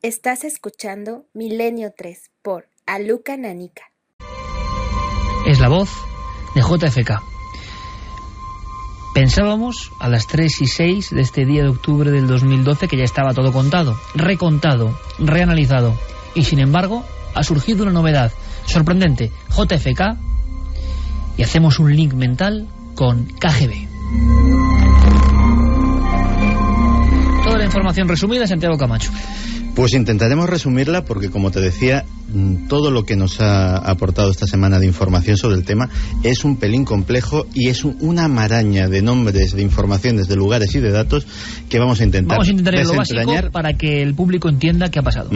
Estás escuchando Milenio 3 por Aluka Nanica. Es la voz de JFK. Pensábamos a las 3:06 de este día de octubre del 2012 que ya estaba todo contado, recontado, reanalizado. Y sin embargo, ha surgido una novedad sorprendente, JFK, y hacemos un link mental con KGB. Toda la información resumida, Santiago Camacho. Pues intentaremos resumirla porque, como te decía, todo lo que nos ha aportado esta semana de información sobre el tema es un pelín complejo y es una maraña de nombres, de informaciones, de lugares y de datos que vamos a intentar ir lo básico para que el público entienda qué ha pasado.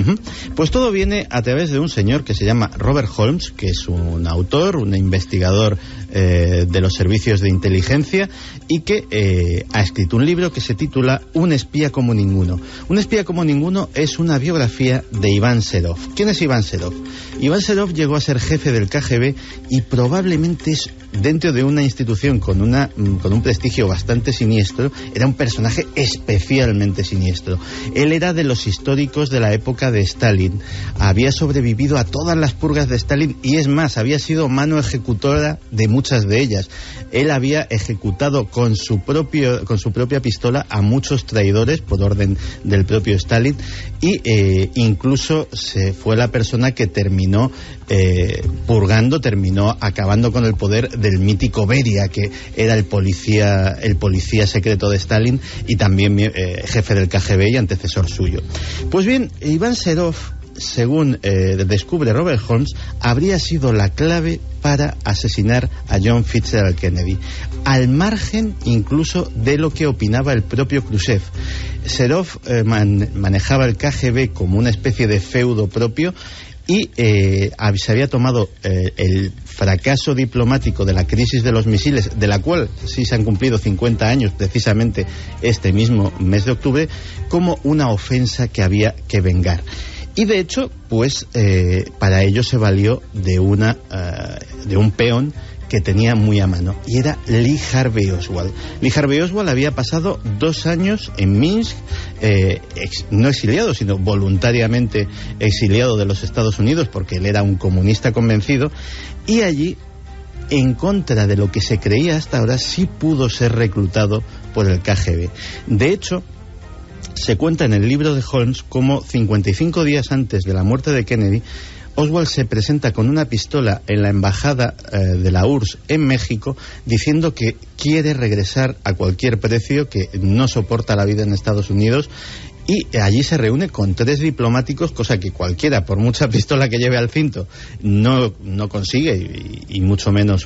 Pues todo viene a través de un señor que se llama Robert Holmes, que es un autor, un investigador de los servicios de inteligencia y que ha escrito un libro que se titula Un espía como ninguno. Un espía como ninguno es una biografía de Iván Serov. ¿Quién es Iván Serov? Iván Serov llegó a ser jefe del KGB y probablemente es, dentro de una institución con un prestigio bastante siniestro, era un personaje especialmente siniestro. Él era de los históricos de la época de Stalin. Había sobrevivido a todas las purgas de Stalin y, es más, había sido mano ejecutora de muchas de ellas. Él había ejecutado con su propia pistola a muchos traidores por orden del propio Stalin y incluso fue la persona que terminó terminó acabando con el poder del mítico Beria, que era el policía secreto de Stalin y también jefe del KGB y antecesor suyo. Pues bien, Iván Serov, según descubre Robert Holmes, habría sido la clave para asesinar a John Fitzgerald Kennedy, al margen incluso de lo que opinaba el propio Khrushchev. Serov manejaba el KGB como una especie de feudo propio y se había tomado el fracaso diplomático de la crisis de los misiles, de la cual sí se han cumplido 50 años precisamente este mismo mes de octubre, como una ofensa que había que vengar. Y de hecho, pues para ello se valió de un peón que tenía muy a mano, y era Lee Harvey Oswald. Lee Harvey Oswald había pasado 2 años en Minsk, no exiliado, sino voluntariamente exiliado de los Estados Unidos, porque él era un comunista convencido, y allí, en contra de lo que se creía hasta ahora, sí pudo ser reclutado por el KGB. De hecho, se cuenta en el libro de Holmes cómo 55 días antes de la muerte de Kennedy, Oswald se presenta con una pistola en la embajada de la URSS en México, diciendo que quiere regresar a cualquier precio, que no soporta la vida en Estados Unidos, y allí se reúne con 3 diplomáticos, cosa que cualquiera, por mucha pistola que lleve al cinto, no consigue, y mucho menos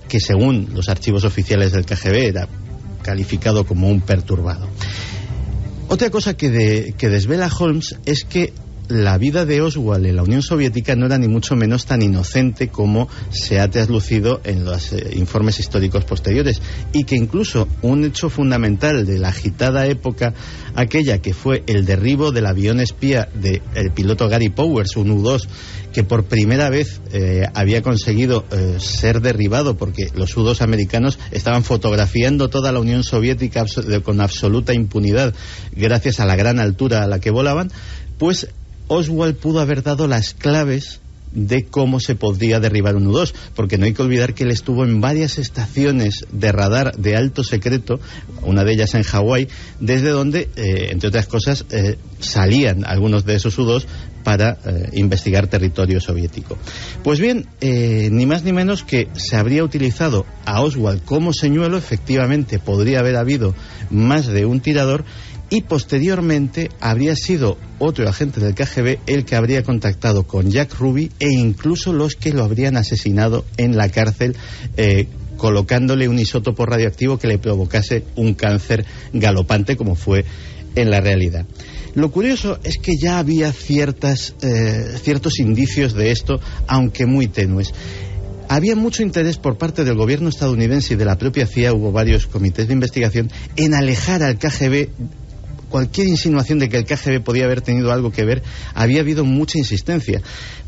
que, según los archivos oficiales del KGB, era calificado como un perturbado. Otra cosa que desvela Holmes es que la vida de Oswald en la Unión Soviética no era ni mucho menos tan inocente como se ha traslucido en los informes históricos posteriores, y que incluso un hecho fundamental de la agitada época aquella, que fue el derribo del avión espía del piloto Gary Powers, un U-2, que por primera vez había conseguido ser derribado porque los U-2 americanos estaban fotografiando toda la Unión Soviética con absoluta impunidad gracias a la gran altura a la que volaban, pues Oswald pudo haber dado las claves de cómo se podría derribar un U-2, porque no hay que olvidar que él estuvo en varias estaciones de radar de alto secreto, una de ellas en Hawái, desde donde, entre otras cosas, salían algunos de esos U-2 para investigar territorio soviético. Pues bien, ni más ni menos que se habría utilizado a Oswald como señuelo. Efectivamente podría haber habido más de un tirador, y posteriormente habría sido otro agente del KGB el que habría contactado con Jack Ruby, e incluso los que lo habrían asesinado en la cárcel, colocándole un isótopo radioactivo que le provocase un cáncer galopante, como fue en la realidad. Lo curioso es que ya había ciertos indicios de esto, aunque muy tenues. Había mucho interés por parte del gobierno estadounidense y de la propia CIA, hubo varios comités de investigación, en alejar al KGB. Cualquier insinuación de que el KGB podía haber tenido algo que ver, había habido mucha insistencia.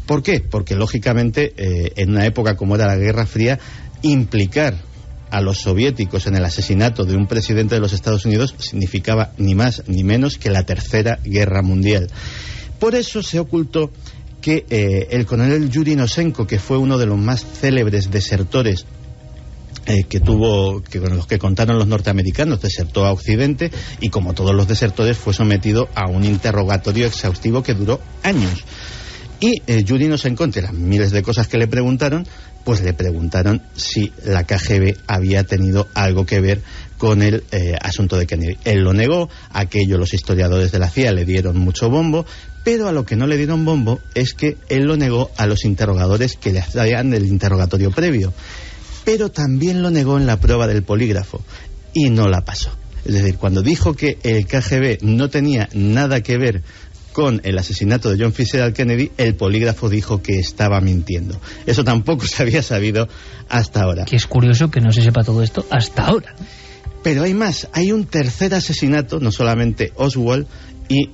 ¿Por qué? Porque, lógicamente, en una época como era la Guerra Fría, implicar a los soviéticos en el asesinato de un presidente de los Estados Unidos significaba ni más ni menos que la Tercera Guerra Mundial. Por eso se ocultó que el coronel Yuri Nosenko, que fue uno de los más célebres desertores con los que contaron los norteamericanos, desertó a Occidente y, como todos los desertores, fue sometido a un interrogatorio exhaustivo que duró años. Y Yuri Nosenko, entre las miles de cosas que le preguntaron, pues le preguntaron si la KGB había tenido algo que ver con el asunto de Kennedy. Él lo negó, aquello los historiadores de la CIA le dieron mucho bombo, pero a lo que no le dieron bombo es que él lo negó a los interrogadores que le hacían el interrogatorio previo. Pero también lo negó en la prueba del polígrafo y no la pasó. Es decir, cuando dijo que el KGB no tenía nada que ver con el asesinato de John Fitzgerald Kennedy, el polígrafo dijo que estaba mintiendo. Eso tampoco se había sabido hasta ahora. Que es curioso que no se sepa todo esto hasta ahora. Pero hay más, hay un tercer asesinato, no solamente Oswald y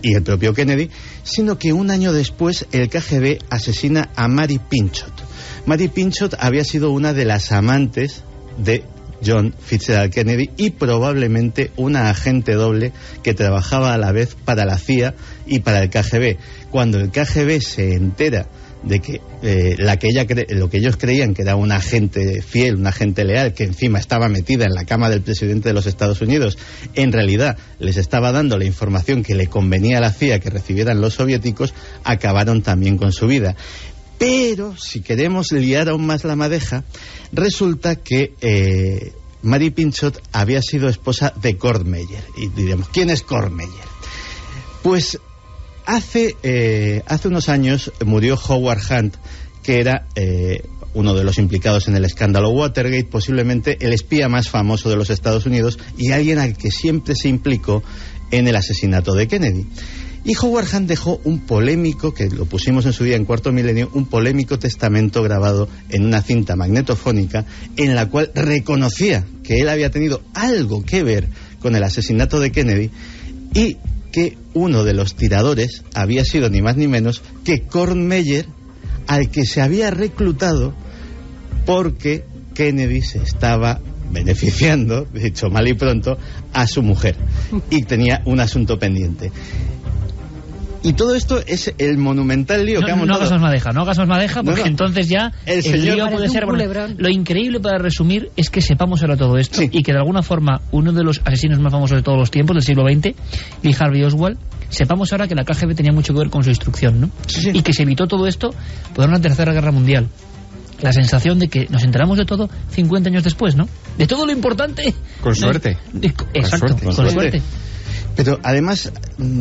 el propio Kennedy, sino que un año después el KGB asesina a Mary Pinchot. Mary Pinchot había sido una de las amantes de John Fitzgerald Kennedy y probablemente una agente doble que trabajaba a la vez para la CIA y para el KGB. Cuando el KGB se entera de que lo que ellos creían que era un agente fiel, un agente leal, que encima estaba metida en la cama del presidente de los Estados Unidos, en realidad les estaba dando la información que le convenía a la CIA que recibieran los soviéticos, acabaron también con su vida. Pero, si queremos liar aún más la madeja, resulta que Mary Pinchot había sido esposa de Kurt Meyer. Y diremos, ¿quién es Kurt Meyer? Pues hace unos años murió Howard Hunt, que era uno de los implicados en el escándalo Watergate, posiblemente el espía más famoso de los Estados Unidos y alguien al que siempre se implicó en el asesinato de Kennedy. Y Howard Hunt dejó un polémico, que lo pusimos en su día en Cuarto Milenio, un polémico testamento grabado en una cinta magnetofónica en la cual reconocía que él había tenido algo que ver con el asesinato de Kennedy y que uno de los tiradores había sido ni más ni menos que Kurt Meyer, al que se había reclutado porque Kennedy se estaba beneficiando, dicho mal y pronto, a su mujer y tenía un asunto pendiente. Y todo esto es el monumental lío que ha montado. No hagas más madeja, porque entonces ya el lío puede ser... Bueno, lo increíble, para resumir, es que sepamos ahora todo esto, sí, y que de alguna forma uno de los asesinos más famosos de todos los tiempos, del siglo XX, Lee Harvey Oswald, sepamos ahora que la KGB tenía mucho que ver con su instrucción, ¿no? Sí. Y que se evitó todo esto por una tercera guerra mundial. La sensación de que nos enteramos de todo 50 años después, ¿no? De todo lo importante. Con suerte. Exacto, con suerte. Pero además,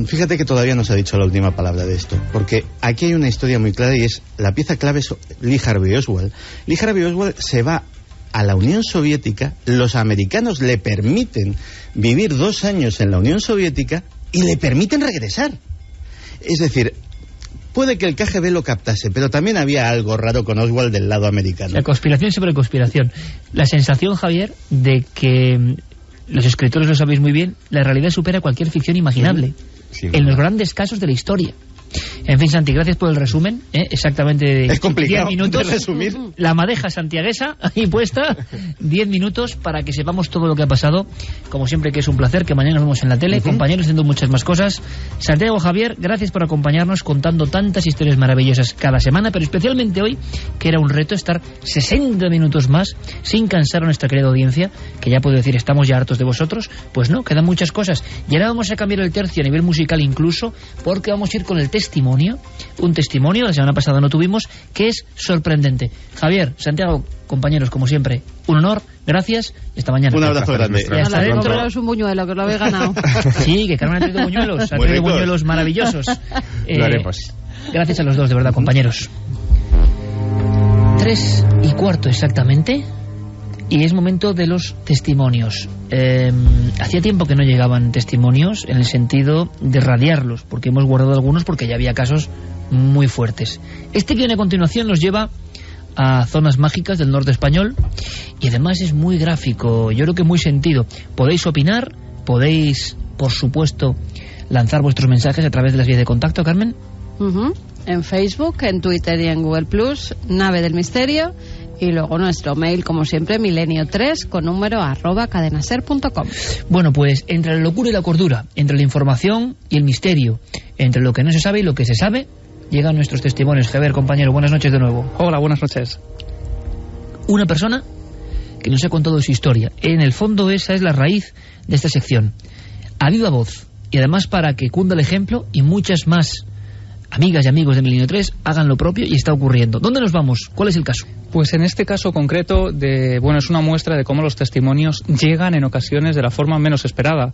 fíjate que todavía no se ha dicho la última palabra de esto, porque aquí hay una historia muy clara y es, la pieza clave es Lee Harvey Oswald. Lee Harvey Oswald se va a la Unión Soviética, los americanos le permiten vivir 2 años en la Unión Soviética y le permiten regresar. Es decir, puede que el KGB lo captase, pero también había algo raro con Oswald del lado americano. La conspiración sobre conspiración. La sensación, Javier, de que... Los escritores lo sabéis muy bien, la realidad supera cualquier ficción imaginable, en los grandes casos de la historia. En fin, Santi, gracias por el resumen, exactamente es complicado 10 minutos de resumir. La madeja santiaguesa ahí puesta, 10 minutos para que sepamos todo lo que ha pasado. Como siempre, que es un placer, que mañana nos vemos en la tele, compañeros haciendo muchas más cosas. Santiago, Javier, gracias por acompañarnos contando tantas historias maravillosas cada semana, pero especialmente hoy, que era un reto estar 60 minutos más sin cansar a nuestra querida audiencia, que ya puedo decir, estamos ya hartos de vosotros. Pues no, quedan muchas cosas. Y ahora vamos a cambiar el tercio a nivel musical incluso, porque vamos a ir con el testimonio, un testimonio, la semana pasada no tuvimos, que es sorprendente. Javier, Santiago, compañeros, como siempre, un honor, gracias, y hasta mañana. Un abrazo grande. Hasta dentro. Compraros un buñuelo, que os lo habéis ganado. Sí, que Carmen ha traído buñuelos, ha traído buñuelos maravillosos. Lo haremos. Gracias a los dos, de verdad, compañeros. 3:15 exactamente, y es momento de los testimonios. Hacía tiempo que no llegaban testimonios en el sentido de radiarlos, porque hemos guardado algunos porque ya había casos muy fuertes. Este que viene a continuación nos lleva a zonas mágicas del norte español y además es muy gráfico, yo creo que muy sentido. Podéis opinar, podéis, por supuesto, lanzar vuestros mensajes a través de las vías de contacto, Carmen. En Facebook, en Twitter y en Google Plus, Nave del Misterio, Y luego nuestro mail, como siempre, milenio3@cadenaser.com. Bueno, pues entre la locura y la cordura, entre la información y el misterio, entre lo que no se sabe y lo que se sabe, llegan nuestros testimonios. Javier, compañero, buenas noches de nuevo. Hola, buenas noches. Una persona que nos ha contado su historia. En el fondo esa es la raíz de esta sección. A viva voz, y además para que cunda el ejemplo y muchas más amigas y amigos de Milenio 3 hagan lo propio, y está ocurriendo. ¿Dónde nos vamos? ¿Cuál es el caso? Pues en este caso concreto, es una muestra de cómo los testimonios llegan en ocasiones de la forma menos esperada.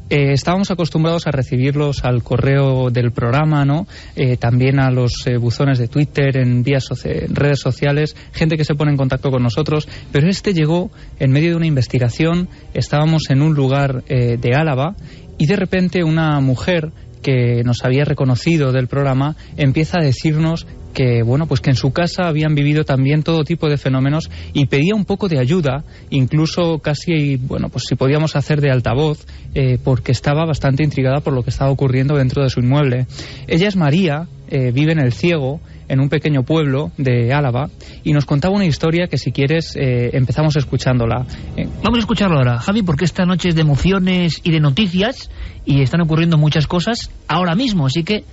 Estábamos acostumbrados a recibirlos al correo del programa, ¿no? También a los buzones de Twitter, en redes sociales, gente que se pone en contacto con nosotros, pero este llegó en medio de una investigación. Estábamos en un lugar de Álava y de repente una mujer que nos había reconocido del programa empieza a decirnos que que en su casa habían vivido también todo tipo de fenómenos, y pedía un poco de ayuda, incluso casi si podíamos hacer de altavoz, porque estaba bastante intrigada por lo que estaba ocurriendo dentro de su inmueble. Ella es María, vive en El Ciego, en un pequeño pueblo de Álava, y nos contaba una historia que, si quieres, empezamos escuchándola. Vamos a escucharlo ahora, Javi, porque esta noche es de emociones y de noticias, y están ocurriendo muchas cosas ahora mismo, así que,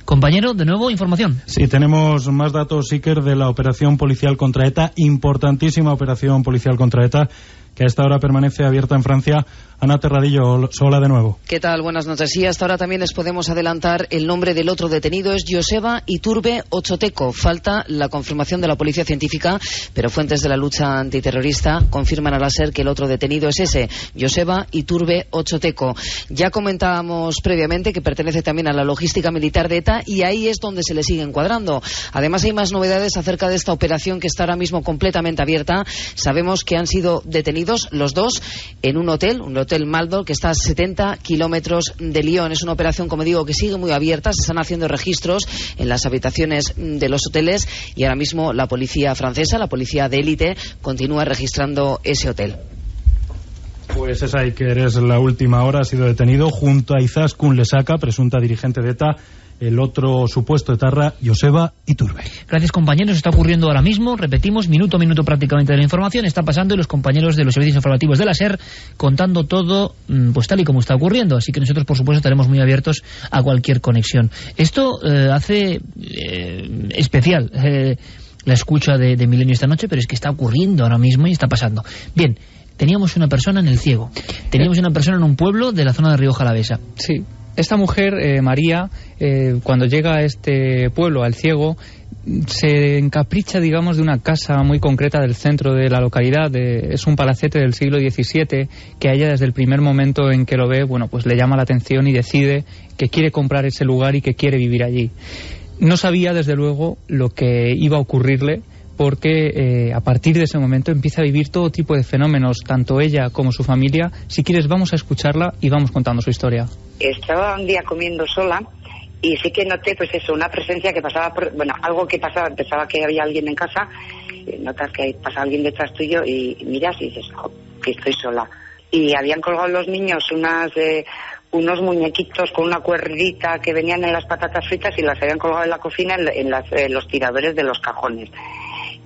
compañero, de nuevo, información. Sí, tenemos más datos, Iker, de la operación policial contra ETA, importantísima operación policial contra ETA, que a esta hora permanece abierta en Francia. Ana Terradillo, hola de nuevo. ¿Qué tal? Buenas noches. Sí, hasta ahora también les podemos adelantar el nombre del otro detenido. Es Joseba Iturbe Ochoteco. Falta la confirmación de la policía científica, pero fuentes de la lucha antiterrorista confirman a la SER que el otro detenido es ese, Joseba Iturbe Ochoteco. Ya comentábamos previamente que pertenece también a la logística militar de ETA, y ahí es donde se le sigue encuadrando. Además, hay más novedades acerca de esta operación, que está ahora mismo completamente abierta. Sabemos que han sido detenidos los dos en un hotel Maldol, que está a 70 kilómetros de Lyon. Es una operación, como digo, que sigue muy abierta. Se están haciendo registros en las habitaciones de los hoteles, y ahora mismo la policía francesa, la policía de élite, continúa registrando ese hotel. Pues esa, Iker, es la última hora. Ha sido detenido junto a Izaskun Lesaca, presunta dirigente de ETA, el otro supuesto etarra, Joseba Iturbe. Gracias, compañeros. Está ocurriendo ahora mismo, repetimos, minuto a minuto prácticamente de la información. Está pasando, y los compañeros de los servicios informativos de la SER contando todo pues tal y como está ocurriendo. Así que nosotros, por supuesto, estaremos muy abiertos a cualquier conexión. Esto hace especial la escucha de Milenio esta noche, pero es que está ocurriendo ahora mismo y está pasando. Bien, teníamos una persona en El Ciego. Teníamos una persona en un pueblo de la zona de Rioja Alavesa. Sí. Esta mujer, María, cuando llega a este pueblo, al Ciego, se encapricha, digamos, de una casa muy concreta del centro de la localidad. Es un palacete del siglo XVII que a ella, desde el primer momento en que lo ve, pues le llama la atención y decide que quiere comprar ese lugar y que quiere vivir allí. No sabía, desde luego, lo que iba a ocurrirle, porque a partir de ese momento empieza a vivir todo tipo de fenómenos, tanto ella como su familia. Si quieres, vamos a escucharla y vamos contando su historia. Estaba un día comiendo sola y sí que noté, una presencia que pasaba algo que pasaba, pensaba que había alguien en casa, notas que pasa alguien detrás tuyo y miras y dices, que estoy sola. Y habían colgado los niños unos muñequitos con una cuerdita que venían en las patatas fritas, y las habían colgado en la cocina en los tiradores de los cajones.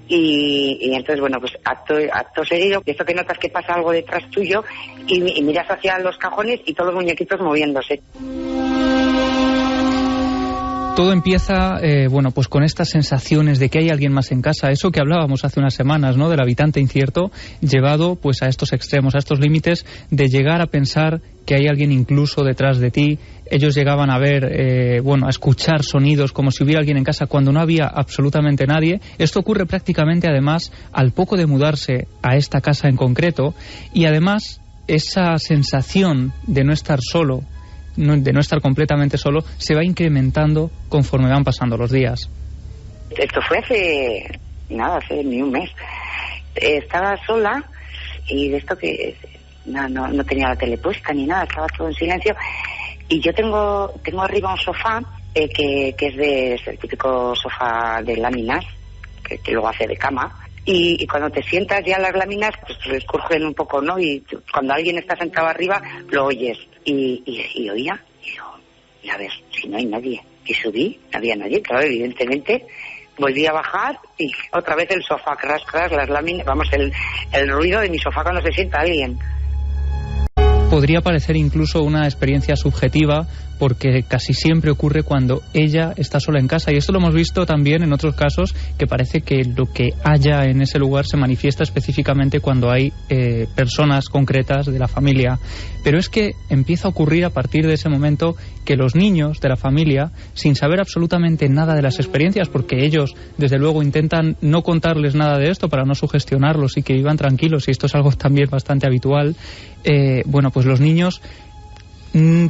Y entonces, acto seguido, esto que notas que pasa algo detrás tuyo y miras hacia los cajones y todos los muñequitos moviéndose. Todo empieza, con estas sensaciones de que hay alguien más en casa. Eso que hablábamos hace unas semanas, ¿no?, del habitante incierto, llevado a estos extremos, a estos límites de llegar a pensar que hay alguien incluso detrás de ti. Ellos llegaban a ver, a escuchar sonidos como si hubiera alguien en casa cuando no había absolutamente nadie. Esto ocurre prácticamente, además, al poco de mudarse a esta casa en concreto, y además esa sensación de no estar solo, de no estar completamente solo, se va incrementando conforme van pasando los días. Esto fue hace ni un mes. Estaba sola, y de esto que no tenía la tele puesta ni nada, estaba todo en silencio, y yo tengo arriba un sofá que es el típico sofá de láminas que luego hace de cama, y cuando te sientas ya las láminas pues crujen un poco, ¿no? Y cuando alguien está sentado arriba lo oyes, y oía, y digo, a ver, si no hay nadie. Y subí, no había nadie, claro, evidentemente Volví a bajar y otra vez el sofá, crash, las láminas, vamos, el ruido de mi sofá cuando se sienta alguien. Podría parecer incluso una experiencia subjetiva, porque casi siempre ocurre cuando ella está sola en casa, y esto lo hemos visto también en otros casos, que parece que lo que haya en ese lugar se manifiesta específicamente cuando hay personas concretas de la familia. Pero es que empieza a ocurrir a partir de ese momento que los niños de la familia, sin saber absolutamente nada de las experiencias, porque ellos desde luego intentan no contarles nada de esto para no sugestionarlos y que vivan tranquilos, y esto es algo también bastante habitual, pues los niños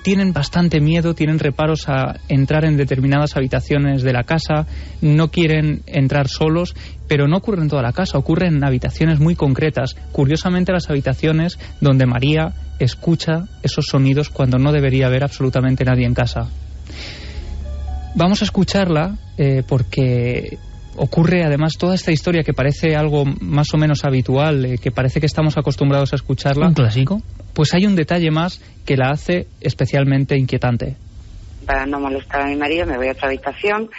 tienen bastante miedo, tienen reparos a entrar en determinadas habitaciones de la casa, no quieren entrar solos, pero no ocurre en toda la casa, ocurre en habitaciones muy concretas. Curiosamente, las habitaciones donde María escucha esos sonidos cuando no debería haber absolutamente nadie en casa. Vamos a escucharla porque ocurre además toda esta historia que parece algo más o menos habitual, que parece que estamos acostumbrados a escucharla. ¿Un clásico? Pues hay un detalle más que la hace especialmente inquietante. Para no molestar a mi marido me voy a otra habitación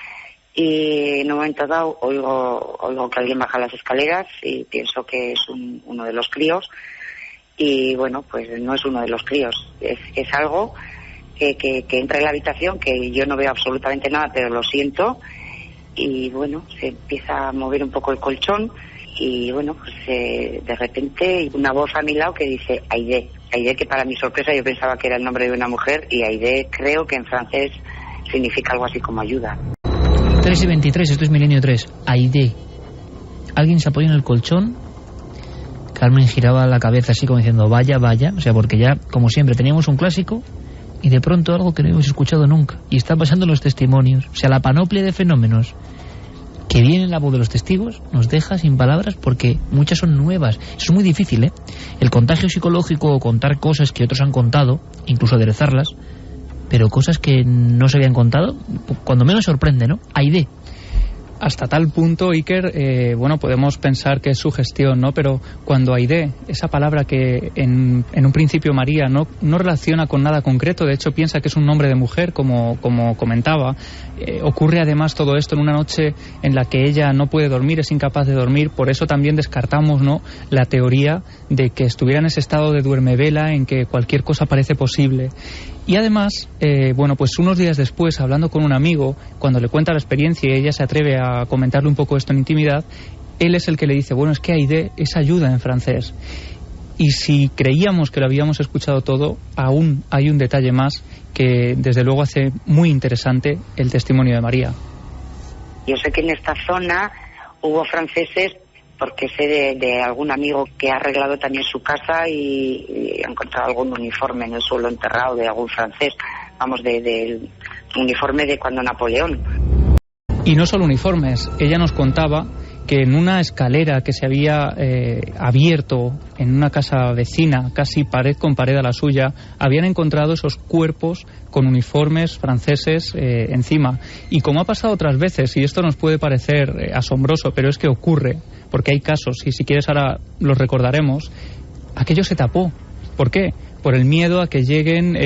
y en un momento dado oigo que alguien baja las escaleras y pienso que es uno de los críos, y bueno, pues no es uno de los críos, es algo que entra en la habitación, que yo no veo absolutamente nada, pero lo siento, y bueno, se empieza a mover un poco el colchón y bueno, pues de repente una voz a mi lado que dice Aide, que para mi sorpresa yo pensaba que era el nombre de una mujer, y Aide creo que en francés significa algo así como ayuda. 3:23, esto es Milenio 3. Aide. Alguien se apoya en el colchón. Carmen giraba la cabeza así como diciendo vaya, o sea, porque ya, como siempre, teníamos un clásico y de pronto algo que no hemos escuchado nunca, y está pasando en los testimonios. O sea, la panoplia de fenómenos que viene en la voz de los testigos nos deja sin palabras, porque muchas son nuevas. Eso es muy difícil, ¿eh? El contagio psicológico, o contar cosas que otros han contado, incluso aderezarlas, pero cosas que no se habían contado, cuando menos sorprende, ¿no? Aide. Hasta tal punto, Iker, podemos pensar que es sugestión, ¿no? Pero cuando Aide, esa palabra que en un principio María no relaciona con nada concreto, de hecho piensa que es un nombre de mujer, como comentaba, ocurre además todo esto en una noche en la que ella no puede dormir, es incapaz de dormir, por eso también descartamos, ¿no?, la teoría de que estuviera en ese estado de duermevela en que cualquier cosa parece posible. Y además, pues unos días después, hablando con un amigo, cuando le cuenta la experiencia y ella se atreve a comentarle un poco esto en intimidad, él es el que le dice, bueno, es que Aide es ayuda en francés. Y si creíamos que lo habíamos escuchado todo, aún hay un detalle más que desde luego hace muy interesante el testimonio de María. Yo sé que en esta zona hubo franceses, porque sé de algún amigo que ha arreglado también su casa y ha encontrado algún uniforme en el suelo enterrado de algún francés, del uniforme de cuando Napoleón. Y no solo uniformes, ella nos contaba que en una escalera que se había abierto en una casa vecina, casi pared con pared a la suya, habían encontrado esos cuerpos con uniformes franceses encima. Y como ha pasado otras veces, y esto nos puede parecer asombroso, pero es que ocurre, porque hay casos, y si quieres ahora los recordaremos, aquello se tapó. ¿Por qué? Por el miedo a que lleguen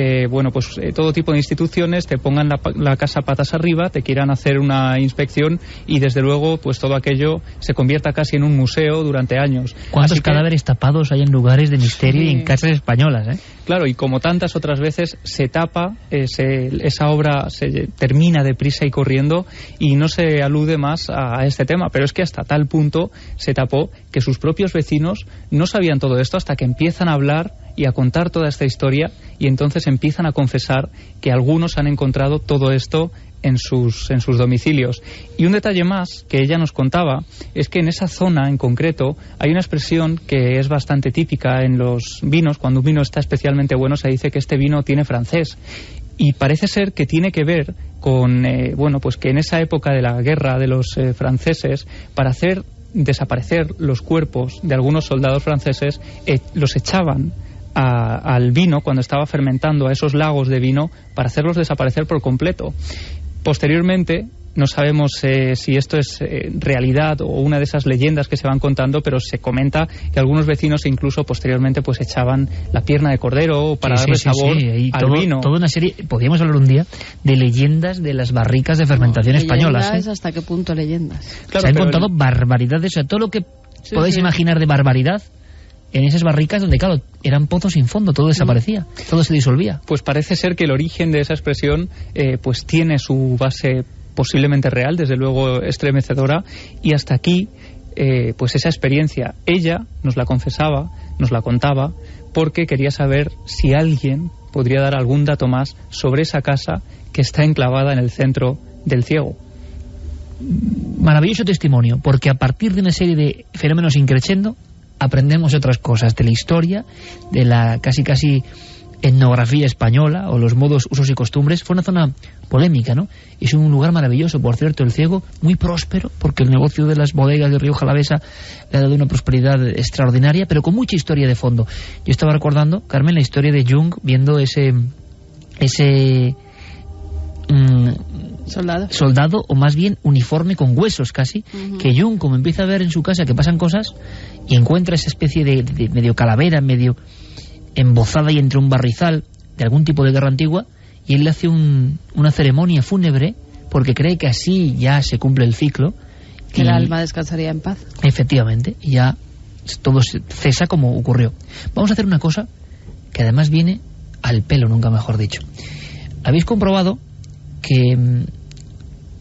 todo tipo de instituciones, te pongan la casa patas arriba, te quieran hacer una inspección y desde luego pues todo aquello se convierta casi en un museo durante años. ¿Cuántos cadáveres tapados hay en lugares de misterio y en casas españolas, eh? Claro, y como tantas otras veces se tapa, esa obra se termina deprisa y corriendo y no se alude más a este tema, pero es que hasta tal punto se tapó que sus propios vecinos no sabían todo esto hasta que empiezan a hablar y a contar toda esta historia, y entonces empiezan a confesar que algunos han encontrado todo esto en sus domicilios. Y un detalle más que ella nos contaba es que en esa zona en concreto hay una expresión que es bastante típica en los vinos. Cuando un vino está especialmente bueno se dice que este vino tiene francés, y parece ser que tiene que ver con que en esa época de la guerra de los franceses, para hacer desaparecer los cuerpos de algunos soldados franceses, los echaban al vino cuando estaba fermentando, a esos lagos de vino, para hacerlos desaparecer por completo. Posteriormente, No sabemos si esto es realidad o una de esas leyendas que se van contando, pero se comenta que algunos vecinos incluso posteriormente pues echaban la pierna de cordero para darle sabor al vino. Toda una serie, podríamos hablar un día de leyendas de las barricas de fermentación españolas. ¿Hasta qué punto leyendas? Claro, se han contado barbaridades, o sea, todo lo que podéis imaginar de barbaridad en esas barricas donde, claro, eran pozos sin fondo, todo desaparecía, todo se disolvía. Pues parece ser que el origen de esa expresión pues tiene su base posiblemente real, desde luego estremecedora, y hasta aquí pues esa experiencia ella nos la confesaba, nos la contaba, porque quería saber si alguien podría dar algún dato más sobre esa casa que está enclavada en el centro del Ciego. Maravilloso testimonio, porque a partir de una serie de fenómenos increciendo aprendemos otras cosas de la historia, de la casi etnografía española o los modos, usos y costumbres. Fue una zona polémica, ¿no? Es un lugar maravilloso, por cierto, el Ciego, muy próspero, porque el negocio de las bodegas de Rioja Alavesa le ha dado una prosperidad extraordinaria, pero con mucha historia de fondo. Yo estaba recordando, Carmen, la historia de Jung, viendo ese soldado, o más bien uniforme con huesos casi, que Jung, como empieza a ver en su casa que pasan cosas, y encuentra esa especie de medio calavera, medio embozada y entre un barrizal de algún tipo de guerra antigua, y él le hace una ceremonia fúnebre porque cree que así ya se cumple el ciclo, que el alma descansaría en paz. Efectivamente, y ya todo cesa como ocurrió. Vamos a hacer una cosa que además viene al pelo, nunca mejor dicho. Habéis comprobado que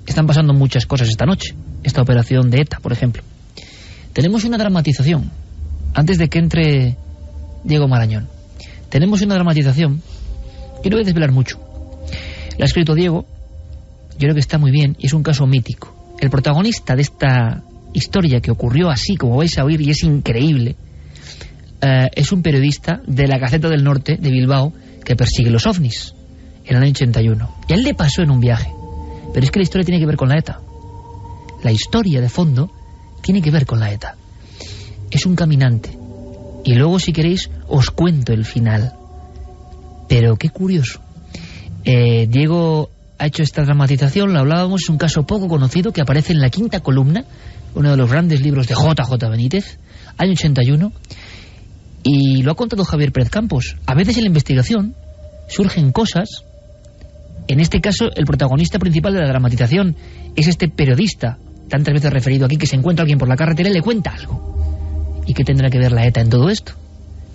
están pasando muchas cosas esta noche, esta operación de ETA, por ejemplo. Tenemos una dramatización antes de que entre Diego Marañón. Tenemos una dramatización, yo no voy a desvelar mucho. La ha escrito Diego, yo creo que está muy bien, y es un caso mítico. El protagonista de esta historia, que ocurrió así, como vais a oír, y es increíble, es un periodista de la Gaceta del Norte de Bilbao que persigue los ovnis en el año 81. Y a él le pasó en un viaje. Pero es que la historia tiene que ver con la ETA. La historia de fondo tiene que ver con la ETA. Es un caminante. Y luego, si queréis, os cuento el final. Pero qué curioso. Diego ha hecho esta dramatización, lo hablábamos, es un caso poco conocido que aparece en la quinta columna, uno de los grandes libros de JJ Benítez, año 81, y lo ha contado Javier Pérez Campos. A veces en la investigación surgen cosas. En este caso, el protagonista principal de la dramatización es este periodista, tantas veces referido aquí, que se encuentra alguien por la carretera y le cuenta algo. ¿Y qué tendrá que ver la ETA en todo esto?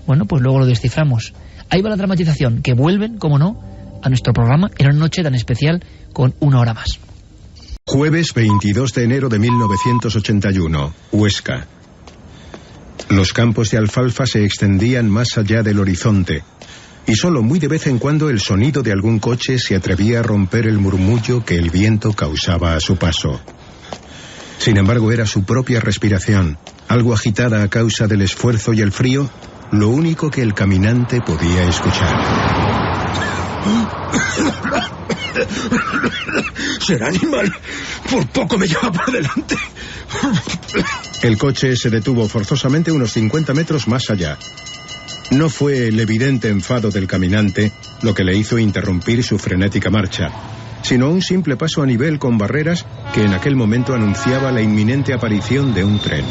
Bueno, pues luego lo desciframos. Ahí va la dramatización, que vuelven, como no, a nuestro programa en una noche tan especial con una hora más. Jueves 22 de enero de 1981, Huesca. Los campos de alfalfa se extendían más allá del horizonte, y solo muy de vez en cuando el sonido de algún coche se atrevía a romper el murmullo que el viento causaba a su paso. Sin embargo, era su propia respiración, algo agitada a causa del esfuerzo y el frío, lo único que el caminante podía escuchar. Será animal. Por poco me lleva por delante. El coche se detuvo forzosamente unos 50 metros más allá. No fue el evidente enfado del caminante lo que le hizo interrumpir su frenética marcha, sino un simple paso a nivel con barreras que en aquel momento anunciaba la inminente aparición de un tren.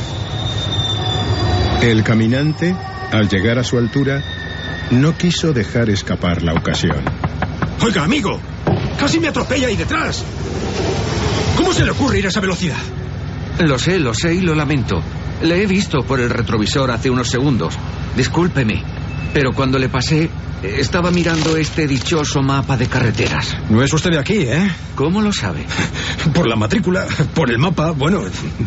El caminante, al llegar a su altura, no quiso dejar escapar la ocasión. Oiga, amigo, casi me atropella ahí detrás. ¿Cómo se le ocurre ir a esa velocidad? Lo sé y lo lamento. Le he visto por el retrovisor hace unos segundos. Discúlpeme, pero cuando le pasé, estaba mirando este dichoso mapa de carreteras. No es usted de aquí, ¿eh? ¿Cómo lo sabe? Por la matrícula, por el mapa, bueno,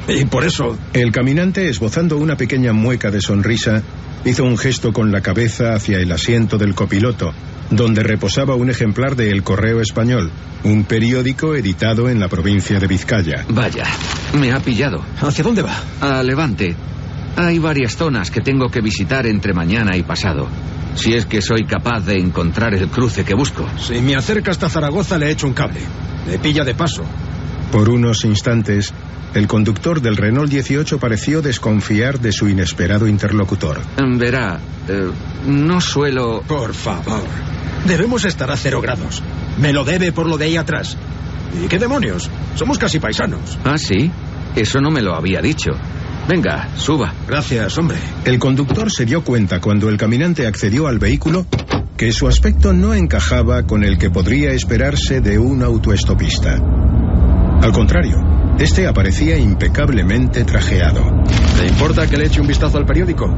y por eso. El caminante, esbozando una pequeña mueca de sonrisa, hizo un gesto con la cabeza hacia el asiento del copiloto, donde reposaba un ejemplar de El Correo Español, un periódico editado en la provincia de Vizcaya. Vaya, me ha pillado. ¿Hacia dónde va? A Levante. Hay varias zonas que tengo que visitar entre mañana y pasado, si es que soy capaz de encontrar el cruce que busco. Si me acerca hasta Zaragoza le echo un cable. Me pilla de paso. Por unos instantes, el conductor del Renault 18 pareció desconfiar de su inesperado interlocutor. Verá, no suelo... Por favor, debemos estar a 0 grados. Me lo debe por lo de ahí atrás. ¿Y qué demonios? Somos casi paisanos. ¿Ah, sí? Eso no me lo había dicho. Venga, suba. Gracias, hombre. El conductor se dio cuenta cuando el caminante accedió al vehículo que su aspecto no encajaba con el que podría esperarse de un autoestopista. Al contrario, este aparecía impecablemente trajeado. ¿Te importa que le eche un vistazo al periódico?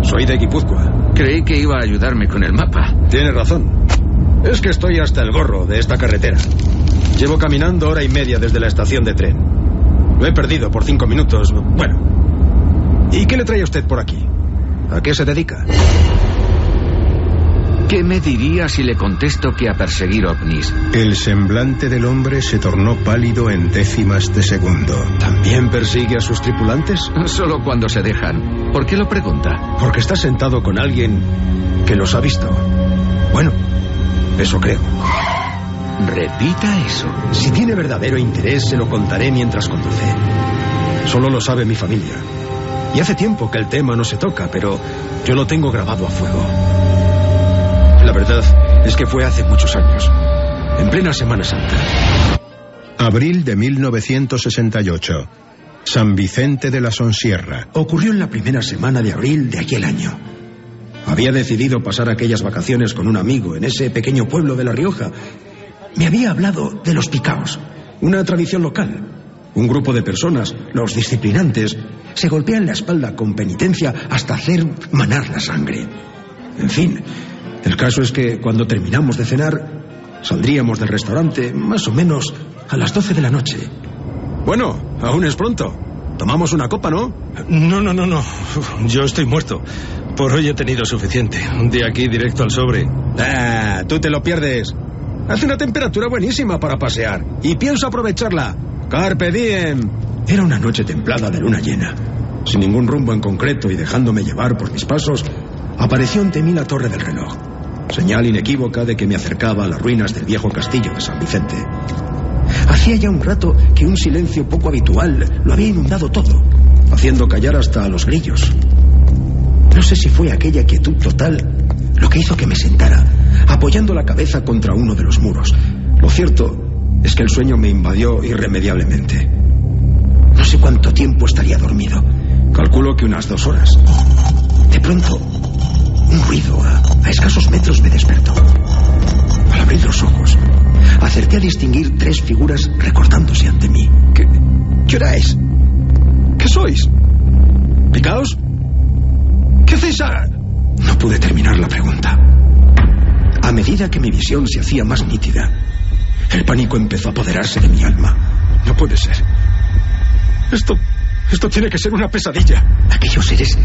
Soy de Guipúzcoa. Creí que iba a ayudarme con el mapa. Tienes razón. Es que estoy hasta el gorro de esta carretera. Llevo caminando 1:30 desde la estación de tren. Lo he perdido por 5 minutos. Bueno. ¿Y qué le trae usted por aquí? ¿A qué se dedica? ¿Qué me diría si le contesto que a perseguir ovnis? El semblante del hombre se tornó pálido en décimas de segundo. ¿También persigue a sus tripulantes? Solo cuando se dejan. ¿Por qué lo pregunta? Porque está sentado con alguien que los ha visto. Bueno, eso creo. Repita eso. Si tiene verdadero interés, se lo contaré mientras conduce. Solo lo sabe mi familia. Y hace tiempo que el tema no se toca, pero yo lo tengo grabado a fuego. La verdad es que fue hace muchos años, en plena Semana Santa. Abril de 1968. San Vicente de la Sonsierra. Ocurrió en la primera semana de abril de aquel año. Había decidido pasar aquellas vacaciones con un amigo en ese pequeño pueblo de La Rioja. Me había hablado de los picaos, una tradición local. Un grupo de personas, los disciplinantes, se golpean la espalda con penitencia hasta hacer manar la sangre. En fin, el caso es que cuando terminamos de cenar, saldríamos del restaurante más o menos a las 12 de la noche. Bueno, aún es pronto. Tomamos una copa, ¿no? No. Yo estoy muerto. Por hoy he tenido suficiente. De aquí directo al sobre. Ah, tú te lo pierdes. Hace una temperatura buenísima para pasear. Y pienso aprovecharla. Carpe diem. Era una noche templada de luna llena. Sin ningún rumbo en concreto y dejándome llevar por mis pasos, apareció ante mí la torre del reloj. Señal inequívoca de que me acercaba a las ruinas del viejo castillo de San Vicente. Hacía ya un rato que un silencio poco habitual lo había inundado todo, haciendo callar hasta a los grillos. No sé si fue aquella quietud total lo que hizo que me sentara, apoyando la cabeza contra uno de los muros. Lo cierto es que el sueño me invadió irremediablemente. No sé cuánto tiempo estaría dormido. Calculo que unas 2 horas. De pronto, un ruido a escasos metros me despertó. Al abrir los ojos, acerté a distinguir 3 figuras recortándose ante mí. ¿Qué hora es? ¿Qué sois? ¿Picaos? ¿Qué hacéis? No pude terminar la pregunta. A medida que mi visión se hacía más nítida, el pánico empezó a apoderarse de mi alma. No puede ser. Esto tiene que ser una pesadilla. Aquellos seres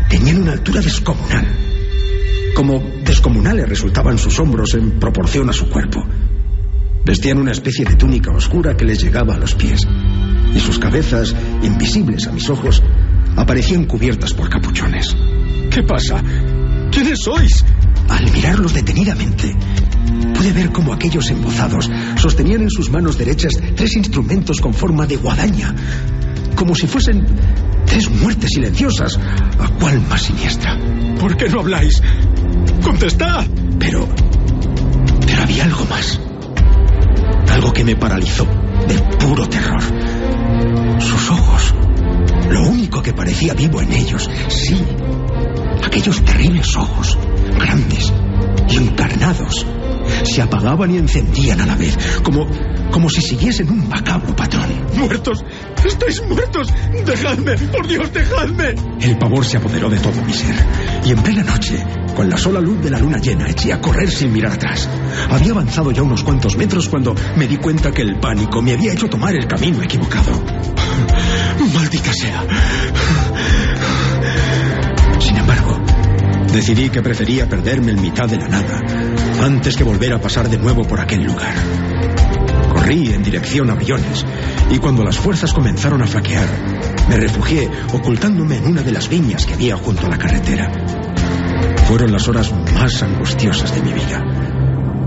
tenían una altura descomunal. Como descomunales resultaban sus hombros en proporción a su cuerpo. Vestían una especie de túnica oscura que les llegaba a los pies. Y sus cabezas, invisibles a mis ojos, aparecían cubiertas por capuchones. ¿Qué pasa? ¿Quiénes sois? Al mirarlos detenidamente, pude ver cómo aquellos embozados sostenían en sus manos derechas 3 instrumentos con forma de guadaña, como si fuesen 3 muertes silenciosas, a cual más siniestra. ¿Por qué no habláis? ¡Contestad! Pero había algo más. Algo que me paralizó de puro terror. Sus ojos. Lo único que parecía vivo en ellos, sí. Aquellos terribles ojos, grandes y encarnados, se apagaban y encendían a la vez, como si siguiesen un macabro patrón. ¡Muertos! ¡Estáis muertos! ¡Dejadme! ¡Por Dios, dejadme! El pavor se apoderó de todo mi ser. Y en plena noche, con la sola luz de la luna llena, eché a correr sin mirar atrás. Había avanzado ya unos cuantos metros cuando me di cuenta que el pánico me había hecho tomar el camino equivocado. ¡Maldita sea! Sin embargo, decidí que prefería perderme en mitad de la nada antes que volver a pasar de nuevo por aquel lugar. Corrí en dirección a Briones y cuando las fuerzas comenzaron a flaquear, me refugié ocultándome en una de las viñas que había junto a la carretera. Fueron las horas más angustiosas de mi vida.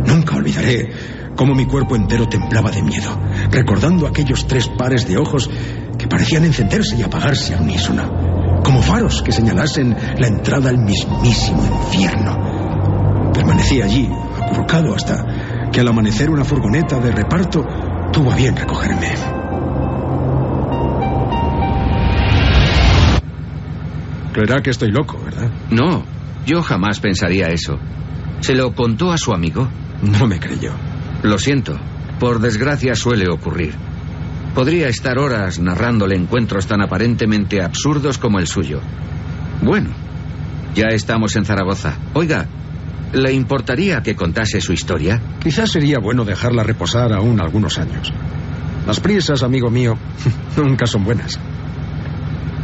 Nunca olvidaré cómo mi cuerpo entero temblaba de miedo, recordando aquellos 3 pares de ojos que parecían encenderse y apagarse al unísono, como faros que señalasen la entrada al mismísimo infierno. Permanecí allí, acurrucado, hasta que al amanecer una furgoneta de reparto tuvo a bien recogerme. Creerá que estoy loco, ¿verdad? No, yo jamás pensaría eso. ¿Se lo contó a su amigo? No me creyó. Lo siento. Por desgracia suele ocurrir. Podría estar horas narrándole encuentros tan aparentemente absurdos como el suyo. Bueno, ya estamos en Zaragoza. Oiga, ¿le importaría que contase su historia? Quizás sería bueno dejarla reposar aún algunos años. Las prisas, amigo mío, nunca son buenas.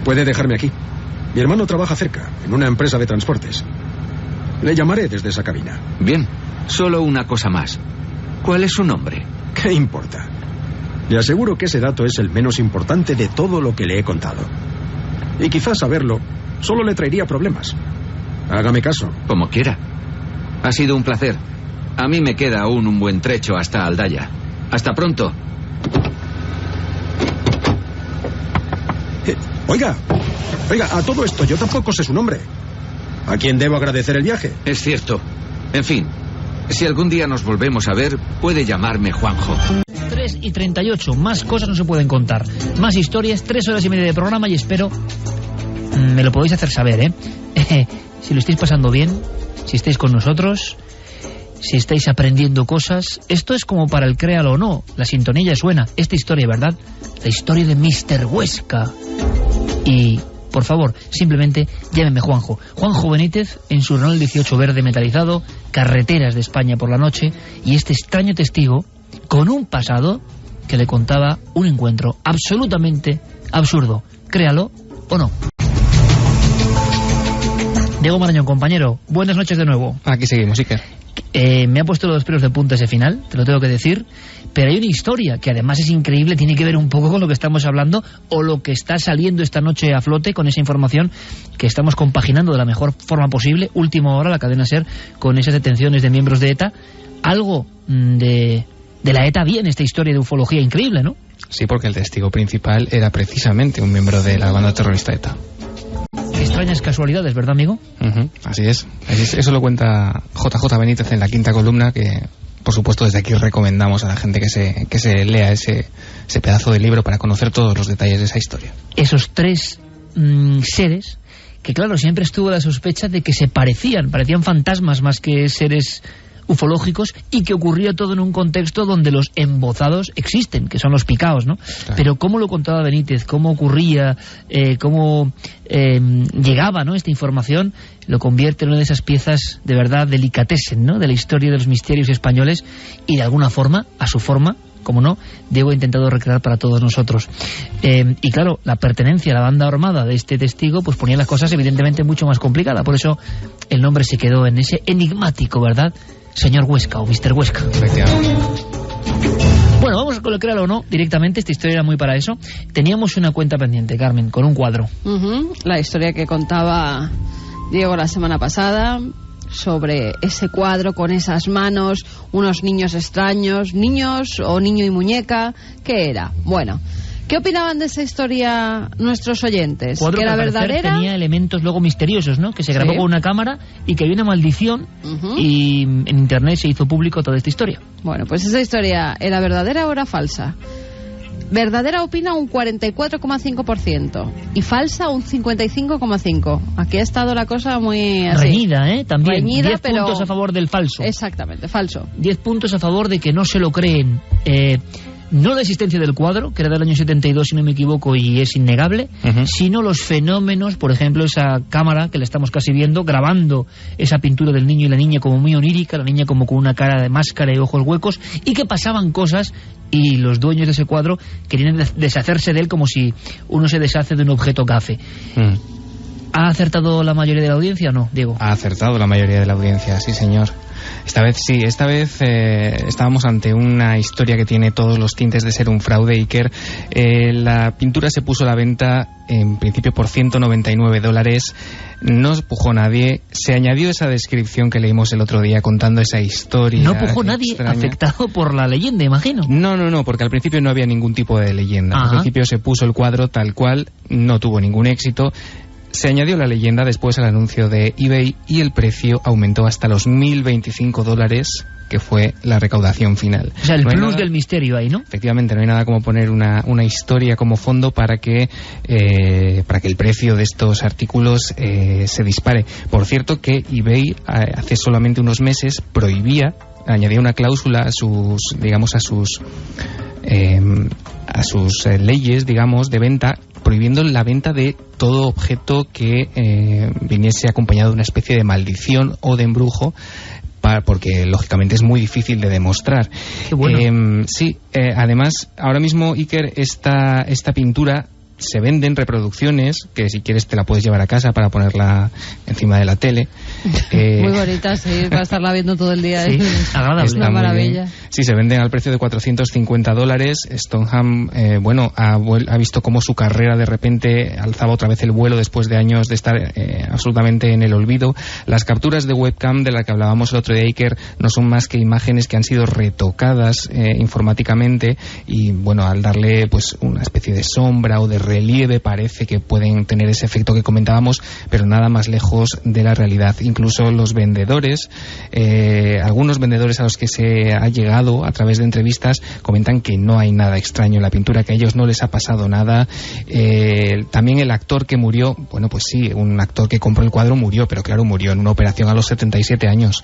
Puede dejarme aquí. Mi hermano trabaja cerca, en una empresa de transportes. Le llamaré desde esa cabina. Bien, solo una cosa más. ¿Cuál es su nombre? ¿Qué importa? Le aseguro que ese dato es el menos importante de todo lo que le he contado. Y quizás saberlo solo le traería problemas. Hágame caso. Como quiera. Ha sido un placer. A mí me queda aún un buen trecho hasta Aldaya. Hasta pronto. Oiga, a todo esto yo tampoco sé su nombre. ¿A quién debo agradecer el viaje? Es cierto. En fin, si algún día nos volvemos a ver, puede llamarme Juanjo. 3:38, más cosas no se pueden contar. Más historias, 3 horas y media de programa y espero me lo podéis hacer saber, ¿eh? Si lo estáis pasando bien, si estáis con nosotros, si estáis aprendiendo cosas. Esto es como para el créalo o no, la sintonía ya suena. Esta historia, ¿verdad? La historia de Mr. Huesca. Y, por favor, simplemente llámeme Juanjo. Juanjo Benítez en su Renault 18 verde metalizado, carreteras de España por la noche, y este extraño testigo con un pasado que le contaba un encuentro absolutamente absurdo. Créalo o no. Diego Marañón, compañero, buenas noches de nuevo. Aquí seguimos, Iker. Me ha puesto los pelos de punta ese final, te lo tengo que decir, pero hay una historia que además es increíble, tiene que ver un poco con lo que estamos hablando o lo que está saliendo esta noche a flote con esa información que estamos compaginando de la mejor forma posible. Última hora, la cadena SER, con esas detenciones de miembros de ETA. Algo de la ETA bien, esta historia de ufología increíble, ¿no? Sí, porque el testigo principal era precisamente un miembro de la banda terrorista ETA. Extrañas casualidades, ¿verdad, amigo? Así es. Eso lo cuenta JJ Benítez en la quinta columna, que por supuesto desde aquí recomendamos a la gente que se lea ese pedazo de libro para conocer todos los detalles de esa historia. Esos tres seres que, claro, siempre estuvo la sospecha de que se parecían fantasmas más que seres ufológicos, y que ocurría todo en un contexto donde los embozados existen, que son los picaos, ¿no? Claro. Pero cómo lo contaba Benítez, cómo ocurría, cómo llegaba, ¿no?, esta información, lo convierte en una de esas piezas de verdad delicatessen, ¿no?, de la historia de los misterios españoles, y de alguna forma, a su forma, como no, Diego ha intentado recrear para todos nosotros. Y claro, la pertenencia a la banda armada de este testigo pues ponía las cosas evidentemente mucho más complicadas. Por eso el nombre se quedó en ese enigmático, ¿verdad?, señor Huesca o Mr. Huesca. Bueno, vamos con lo créalo o no directamente. Esta historia era muy para eso. Teníamos una cuenta pendiente, Carmen, con un cuadro. La historia que contaba Diego la semana pasada sobre ese cuadro con esas manos, unos niños extraños, niños o niño y muñeca. ¿Qué era? Bueno, ¿qué opinaban de esa historia nuestros oyentes? Cuadro ¿Que era que verdadera? Tenía elementos luego misteriosos, ¿no? Que se grabó con una cámara y que había una maldición, y en internet se hizo público toda esta historia. Bueno, pues esa historia, ¿era verdadera o era falsa? Verdadera opina un 44,5% y falsa un 55,5%. Aquí ha estado la cosa muy así. Reñida, ¿eh? También. Reñida, 10 pero puntos a favor del falso. Exactamente, falso. 10 puntos a favor de que no se lo creen. No la existencia del cuadro, que era del año 72, si no me equivoco, y es innegable, sino los fenómenos, por ejemplo, esa cámara que le estamos casi viendo, grabando esa pintura del niño y la niña como muy onírica, la niña como con una cara de máscara y ojos huecos, y que pasaban cosas, y los dueños de ese cuadro querían deshacerse de él como si uno se deshace de un objeto gafe. ¿Ha acertado la mayoría de la audiencia o no, Diego? Ha acertado la mayoría de la audiencia, sí señor. Esta vez sí, estábamos ante una historia que tiene todos los tintes de ser un fraude, Iker. La pintura se puso a la venta en principio por $199, no pujó nadie, se añadió esa descripción que leímos el otro día contando esa historia. No pujó nadie extraña. Afectado por la leyenda, imagino. No, porque al principio no había ningún tipo de leyenda. Al principio se puso el cuadro tal cual, no tuvo ningún éxito. Se añadió la leyenda después al anuncio de eBay y el precio aumentó hasta los $1.025, que fue la recaudación final. O sea, el plus del misterio ahí, ¿no? Efectivamente, no hay nada como poner una historia como fondo para que el precio de estos artículos se dispare. Por cierto que eBay hace solamente unos meses añadía una cláusula a sus leyes, digamos, de venta, prohibiendo la venta de todo objeto que viniese acompañado de una especie de maldición o de embrujo, porque lógicamente es muy difícil de demostrar. Qué bueno. Además, ahora mismo, Iker, esta pintura se venden reproducciones, que si quieres te la puedes llevar a casa para ponerla encima de la tele. Muy bonita, sí, para estarla viendo todo el día. Sí, agradable. Es una maravilla. Sí, se venden al precio de $450. Stoneham, ha visto cómo su carrera de repente alzaba otra vez el vuelo después de años de estar absolutamente en el olvido. Las capturas de webcam de las que hablábamos el otro día, Iker, no son más que imágenes que han sido retocadas informáticamente y, bueno, al darle pues una especie de sombra o de relieve parece que pueden tener ese efecto que comentábamos, pero nada más lejos de la realidad. Incluso los vendedores, algunos vendedores a los que se ha llegado a través de entrevistas, comentan que no hay nada extraño en la pintura, que a ellos no les ha pasado nada. También el actor que murió, bueno, pues sí, un actor que compró el cuadro murió, pero claro, murió en una operación a los 77 años.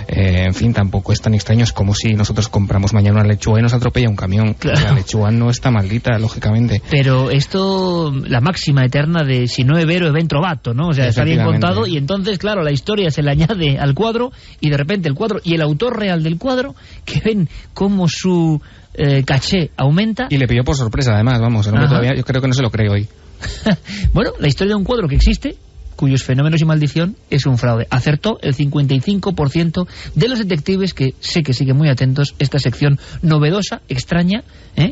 En fin, tampoco es tan extraño, es como si nosotros compramos mañana una lechuga y nos atropella un camión. Claro. La lechuga no está maldita, lógicamente. Pero esto, la máxima eterna de si no es vero es ben trovato, ¿no? O sea, está bien contado y entonces, claro, la historia se le añade al cuadro y de repente el cuadro y el autor real del cuadro, que ven cómo su caché aumenta. Y le pilló por sorpresa, además, vamos, el hombre todavía, yo creo que no se lo cree hoy. Bueno, la historia de un cuadro que existe, cuyos fenómenos y maldición es un fraude. Acertó el 55% de los detectives, que sé que siguen muy atentos esta sección novedosa, extraña,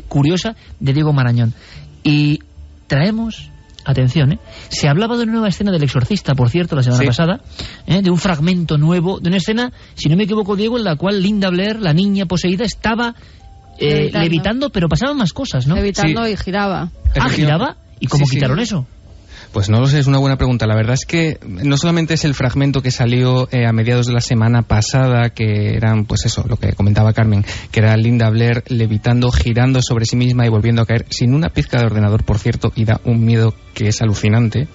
curiosa, de Diego Marañón. Y traemos, atención, se hablaba de una nueva escena del Exorcista, por cierto, la semana pasada, de un fragmento nuevo, de una escena, si no me equivoco, Diego, en la cual Linda Blair, la niña poseída, estaba levitando, pero pasaban más cosas, ¿no? Levitando y giraba. Ah, giraba. ¿Y cómo quitaron eso? Pues no lo sé, es una buena pregunta. La verdad es que no solamente es el fragmento que salió a mediados de la semana pasada, que eran, pues eso, lo que comentaba Carmen, que era Linda Blair levitando, girando sobre sí misma y volviendo a caer, sin una pizca de ordenador, por cierto, y da un miedo que es alucinante.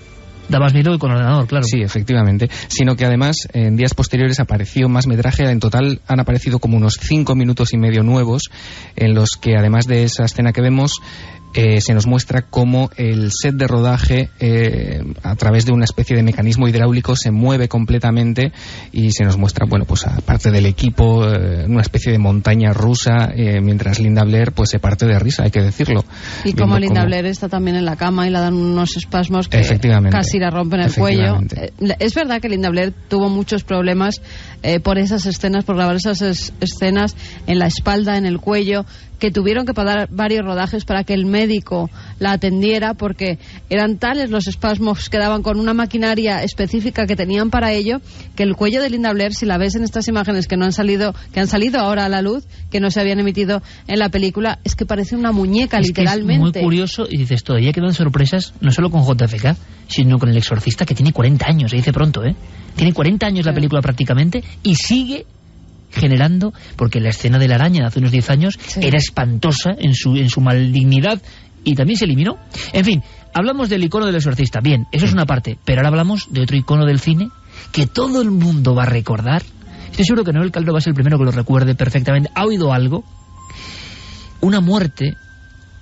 Da más miedo que con ordenador, claro. Sí, efectivamente. Sino que además, en días posteriores apareció más metraje. En total han aparecido como unos 5 minutos y medio nuevos, en los que además de esa escena que vemos, se nos muestra cómo el set de rodaje, a través de una especie de mecanismo hidráulico, se mueve completamente y se nos muestra, bueno, pues aparte del equipo, una especie de montaña rusa, mientras Linda Blair pues se parte de risa, hay que decirlo. Y como Linda Blair está también en la cama y le dan unos espasmos que casi la rompen el cuello. Es verdad que Linda Blair tuvo muchos problemas por esas escenas, por grabar esas escenas en la espalda, en el cuello, que tuvieron que parar varios rodajes para que el médico la atendiera, porque eran tales los espasmos que daban con una maquinaria específica que tenían para ello, que el cuello de Linda Blair, si la ves en estas imágenes que han salido ahora a la luz, que no se habían emitido en la película, es que parece una muñeca, literalmente. Es muy curioso, y dices, todavía quedan sorpresas, no solo con JFK, sino con El Exorcista, que tiene 40 años, se dice pronto, tiene 40 años la película prácticamente, y sigue generando, porque la escena de la araña de hace unos 10 años era espantosa en su maldignidad y también se eliminó. En fin, hablamos del icono del Exorcista, bien, eso es una parte, pero ahora hablamos de otro icono del cine que todo el mundo va a recordar. Estoy seguro que Noel Caldo va a ser el primero que lo recuerde perfectamente. ¿Ha oído algo? Una muerte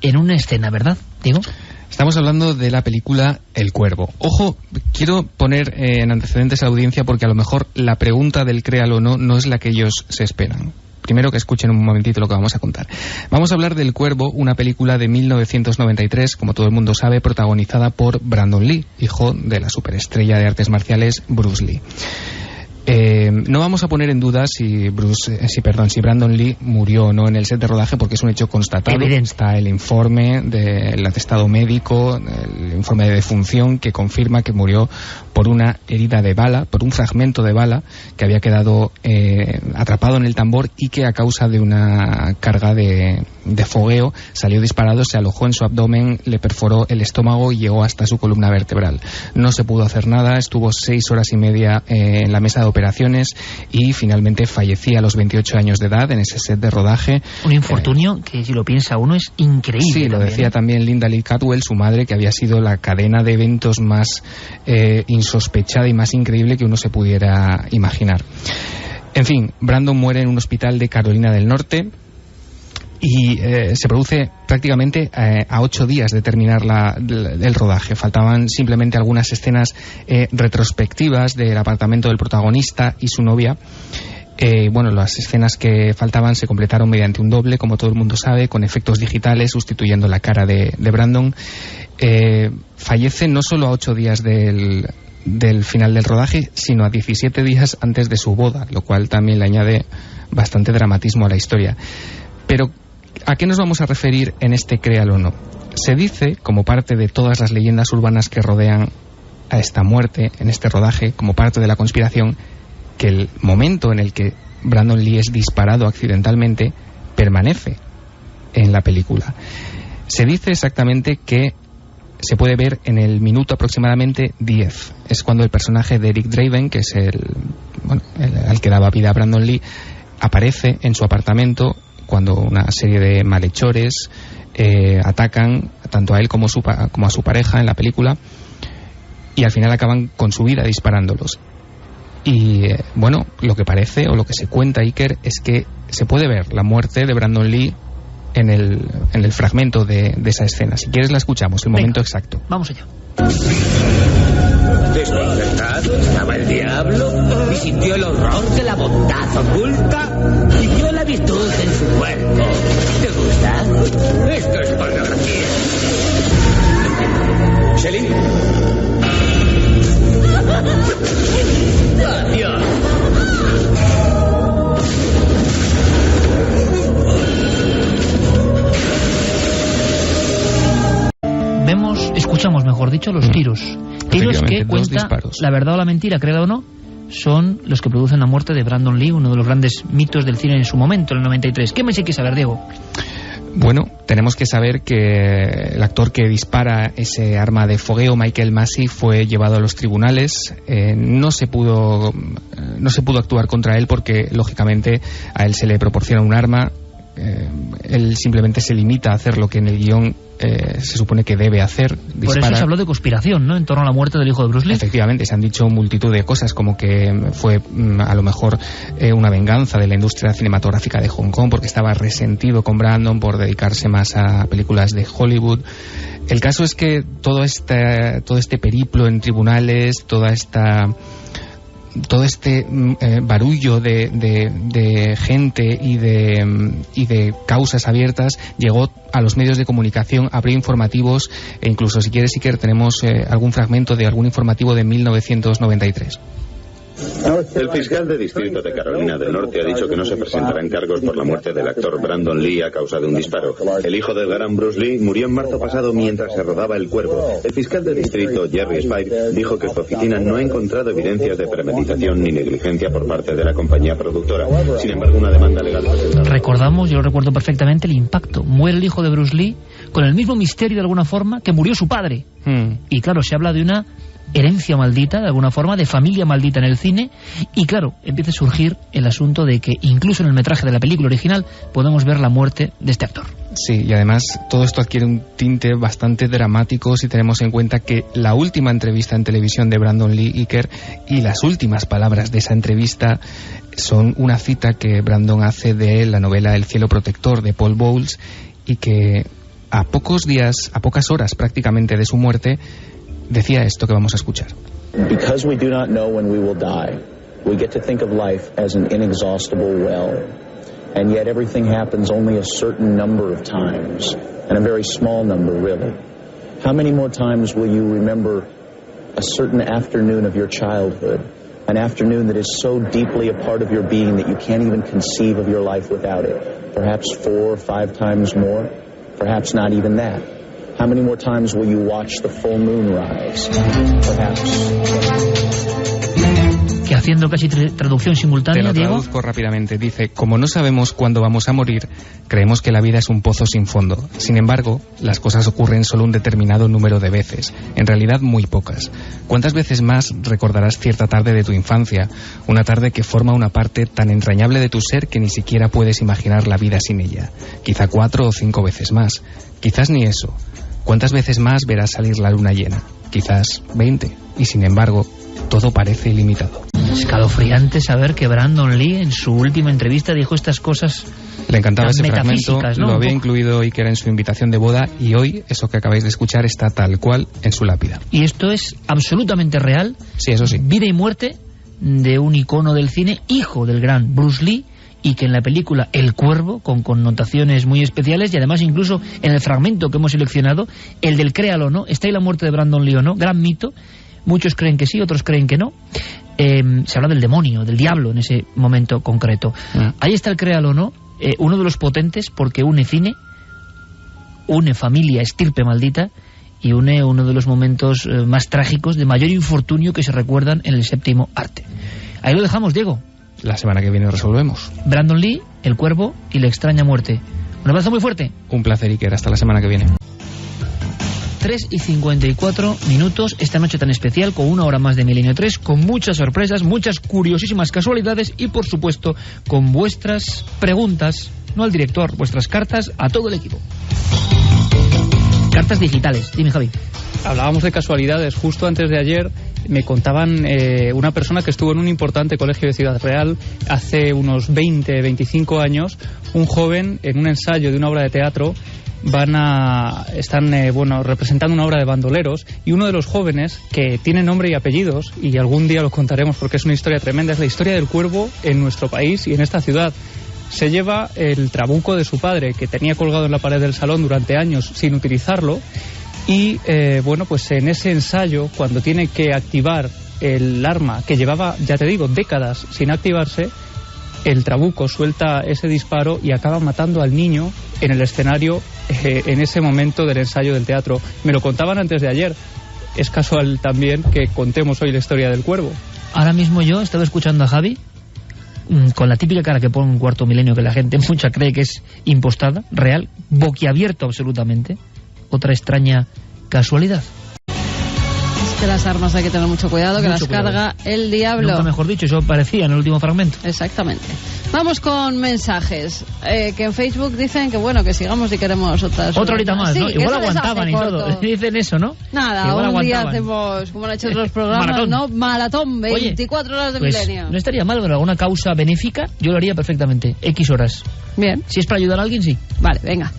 en una escena, ¿verdad, Diego? Estamos hablando de la película El Cuervo. Ojo, quiero poner en antecedentes a la audiencia, porque a lo mejor la pregunta del créalo o no no es la que ellos se esperan. Primero que escuchen un momentito lo que vamos a contar. Vamos a hablar del Cuervo, una película de 1993, como todo el mundo sabe, protagonizada por Brandon Lee, hijo de la superestrella de artes marciales Bruce Lee. No vamos a poner en duda si Brandon Lee murió o no en el set de rodaje, porque es un hecho constatado. Está el informe del atestado médico, el informe de defunción, que confirma que murió por una herida de bala, por un fragmento de bala que había quedado atrapado en el tambor, y que a causa de una carga de fogueo, salió disparado, se alojó en su abdomen, le perforó el estómago y llegó hasta su columna vertebral. No se pudo hacer nada, estuvo 6 horas y media en la mesa de operaciones y finalmente fallecía a los 28 años de edad en ese set de rodaje. Un infortunio que, si lo piensa uno, es increíble. Sí, lo decía también Linda Lee Catwell, su madre, que había sido la cadena de eventos más insospechada y más increíble que uno se pudiera imaginar. En fin, Brandon muere en un hospital de Carolina del Norte y se produce prácticamente a 8 días de terminar el rodaje. Faltaban simplemente algunas escenas retrospectivas del apartamento del protagonista y su novia. Bueno, las escenas que faltaban se completaron mediante un doble, como todo el mundo sabe, con efectos digitales, sustituyendo la cara de Brandon. Fallece no solo a 8 días del final del rodaje, sino a 17 días antes de su boda, lo cual también le añade bastante dramatismo a la historia. Pero, ¿a qué nos vamos a referir en este Créalo o no? Se dice, como parte de todas las leyendas urbanas que rodean a esta muerte, en este rodaje, como parte de la conspiración, que el momento en el que Brandon Lee es disparado accidentalmente permanece en la película. Se dice exactamente que se puede ver en el minuto aproximadamente 10. Es cuando el personaje de Eric Draven, que es al que daba vida a Brandon Lee, aparece en su apartamento cuando una serie de malhechores atacan tanto a él como a su pareja en la película, y al final acaban con su vida disparándolos. Y bueno, lo que parece o lo que se cuenta, Iker, es que se puede ver la muerte de Brandon Lee en el fragmento de esa escena. Si quieres la escuchamos, el momento exacto. Vamos allá. Desconcertado estaba el diablo y sintió el horror de la bondad oculta y vio la virtud en su cuerpo. ¿Te gusta? Esto es pornografía. ¿Shelly? ¡Adiós! Escuchamos, mejor dicho, los tiros. Tiros que cuenta, la verdad o la mentira, créalo o no, son los que producen la muerte de Brandon Lee, uno de los grandes mitos del cine en su momento, en el 93. ¿Qué me hay que saber, Diego? Bueno, tenemos que saber que el actor que dispara ese arma de fogueo, Michael Massey, fue llevado a los tribunales. No se pudo actuar contra él porque, lógicamente, a él se le proporciona un arma. Él simplemente se limita a hacer lo que en el guión se supone que debe hacer. Dispara. Por eso se habló de conspiración, ¿no?, en torno a la muerte del hijo de Bruce Lee. Efectivamente, se han dicho multitud de cosas, como que fue a lo mejor una venganza de la industria cinematográfica de Hong Kong porque estaba resentido con Brandon por dedicarse más a películas de Hollywood. El caso es que todo este periplo en tribunales, todo este barullo de gente y de causas abiertas llegó a los medios de comunicación, abrió informativos e incluso, si quieres, Iker, tenemos algún fragmento de algún informativo de 1993. El fiscal de distrito de Carolina del Norte ha dicho que no se presentarán cargos por la muerte del actor Brandon Lee a causa de un disparo. El hijo del gran Bruce Lee murió en marzo pasado mientras se rodaba El Cuervo. El fiscal de distrito, Jerry Spike, dijo que su oficina no ha encontrado evidencias de premeditación ni negligencia por parte de la compañía productora. Sin embargo, una demanda legal presentada. Recordamos, yo lo recuerdo perfectamente, el impacto. Muere el hijo de Bruce Lee con el mismo misterio, de alguna forma, que murió su padre. Y claro, se habla de una herencia maldita, de alguna forma, de familia maldita en el cine, y claro, empieza a surgir el asunto de que incluso en el metraje de la película original podemos ver la muerte de este actor. Sí, y además todo esto adquiere un tinte bastante dramático si tenemos en cuenta que la última entrevista en televisión de Brandon Lee, Iker, y las últimas palabras de esa entrevista son una cita que Brandon hace de la novela El cielo protector de Paul Bowles, y que a pocas horas prácticamente de su muerte decía esto que vamos a escuchar. Because we do not know when we will die, we get to think of life as an inexhaustible well. And yet everything happens only a certain number of times, and a very small number, really. How many more times will you remember a certain afternoon of your childhood, an afternoon that is so deeply a part of your being that you can't even conceive of your life without it? Perhaps 4 or 5 times more, perhaps not even that. How many more times will you watch the full moon rise? Perhaps. Que hacía haciendo casi traducción simultánea, Te lo Diego. traduzco rápidamente. Dice: como no sabemos cuándo vamos a morir, creemos que la vida es un pozo sin fondo. Sin embargo, las cosas ocurren solo un determinado número de veces. En realidad, muy pocas. ¿Cuántas veces más recordarás cierta tarde de tu infancia? Una tarde que forma una parte tan entrañable de tu ser que ni siquiera puedes imaginar la vida sin ella. Quizá 4 o 5 veces más. Quizás ni eso. ¿Cuántas veces más verás salir la luna llena? Quizás 20. Y sin embargo, todo parece ilimitado. Escalofriante saber que Brandon Lee en su última entrevista dijo estas cosas. Le encantaba ese fragmento, ¿no? Lo había incluido Iker en su invitación de boda, y hoy eso que acabáis de escuchar está tal cual en su lápida. Y esto es absolutamente real. Sí, eso sí. Vida y muerte de un icono del cine, hijo del gran Bruce Lee, y que en la película El Cuervo, con connotaciones muy especiales, y además incluso en el fragmento que hemos seleccionado, el del créalo o no, está ahí la muerte de Brandon Lee o no, gran mito. Muchos creen que sí, otros creen que no. Se habla del demonio, del diablo en ese momento concreto. Ahí está el créalo o no, uno de los potentes, porque une cine, une familia, estirpe maldita, y une uno de los momentos más trágicos, de mayor infortunio que se recuerdan en el séptimo arte. Ahí lo dejamos, Diego. La semana que viene resolvemos. Brandon Lee, El Cuervo y la extraña muerte. Un abrazo muy fuerte. Un placer, Iker. Hasta la semana que viene. 3:54, esta noche tan especial, con una hora más de Milenio 3, con muchas sorpresas, muchas curiosísimas casualidades y, por supuesto, con vuestras preguntas, no al director, vuestras cartas a todo el equipo. Cartas digitales. Dime, Javi. Hablábamos de casualidades. Justo antes de ayer me contaban una persona que estuvo en un importante colegio de Ciudad Real hace unos 20-25 años, un joven en un ensayo de una obra de teatro. Están representando una obra de bandoleros, y uno de los jóvenes, que tiene nombre y apellidos, y algún día lo contaremos porque es una historia tremenda, es la historia del cuervo en nuestro país y en esta ciudad. Se lleva el trabuco de su padre, que tenía colgado en la pared del salón durante años sin utilizarlo, y pues en ese ensayo, cuando tiene que activar el arma que llevaba, ya te digo, décadas sin activarse, el trabuco suelta ese disparo y acaba matando al niño en el escenario en ese momento del ensayo del teatro. Me lo contaban antes de ayer. Es casual también que contemos hoy la historia del cuervo. Ahora mismo yo estaba escuchando a Javi con la típica cara que pone un Cuarto Milenio, que la gente mucha cree que es impostada, real, boquiabierto absolutamente. Otra extraña casualidad. Es que las armas hay que tener mucho cuidado, que las carga el diablo. Nunca mejor dicho, eso parecía en el último fragmento. Exactamente. Vamos con mensajes, que en Facebook dicen que sigamos si queremos otras. Otra horita más, sí, ¿no? Igual aguantaban y todo. Dicen eso, ¿no? Nada, igual un día hacemos, como han hecho otros programas, maratón. ¿No? Maratón, 24 horas de Milenio. No estaría mal, pero alguna causa benéfica yo lo haría perfectamente. X horas. Bien. Si es para ayudar a alguien, sí. Vale, venga.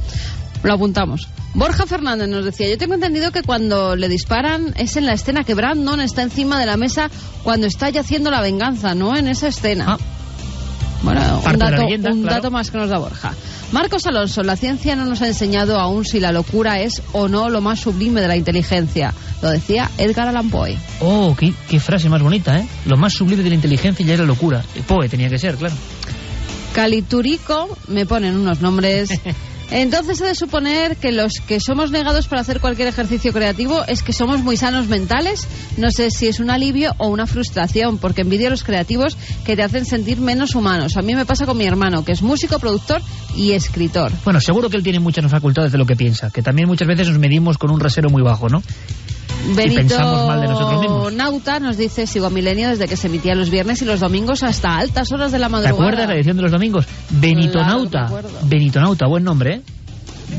Lo apuntamos. Borja Fernández nos decía: yo tengo entendido que cuando le disparan es en la escena que Brandon está encima de la mesa cuando está ya haciendo la venganza, no en esa escena. Bueno, un dato más que nos da Borja. Marcos Alonso: la ciencia no nos ha enseñado aún si la locura es o no lo más sublime de la inteligencia. Lo decía Edgar Allan Poe. Oh, qué frase más bonita, ¿eh? Lo más sublime de la inteligencia ya es la locura. Poe tenía que ser, claro. Caliturico, me ponen unos nombres. Entonces he de suponer que los que somos negados para hacer cualquier ejercicio creativo es que somos muy sanos mentales. No sé si es un alivio o una frustración, porque envidio a los creativos que te hacen sentir menos humanos. A mí me pasa con mi hermano, que es músico, productor y escritor. Bueno, seguro que él tiene muchas facultades de lo que piensa, que también muchas veces nos medimos con un rasero muy bajo, ¿no? Benito y pensamos mal de nosotros mismos. Nauta nos dice: sigo a Milenio desde que se emitía los viernes y los domingos hasta altas horas de la madrugada. ¿Te acuerdas la edición de los domingos? Benito Nauta. Benito Nauta, buen nombre, ¿eh?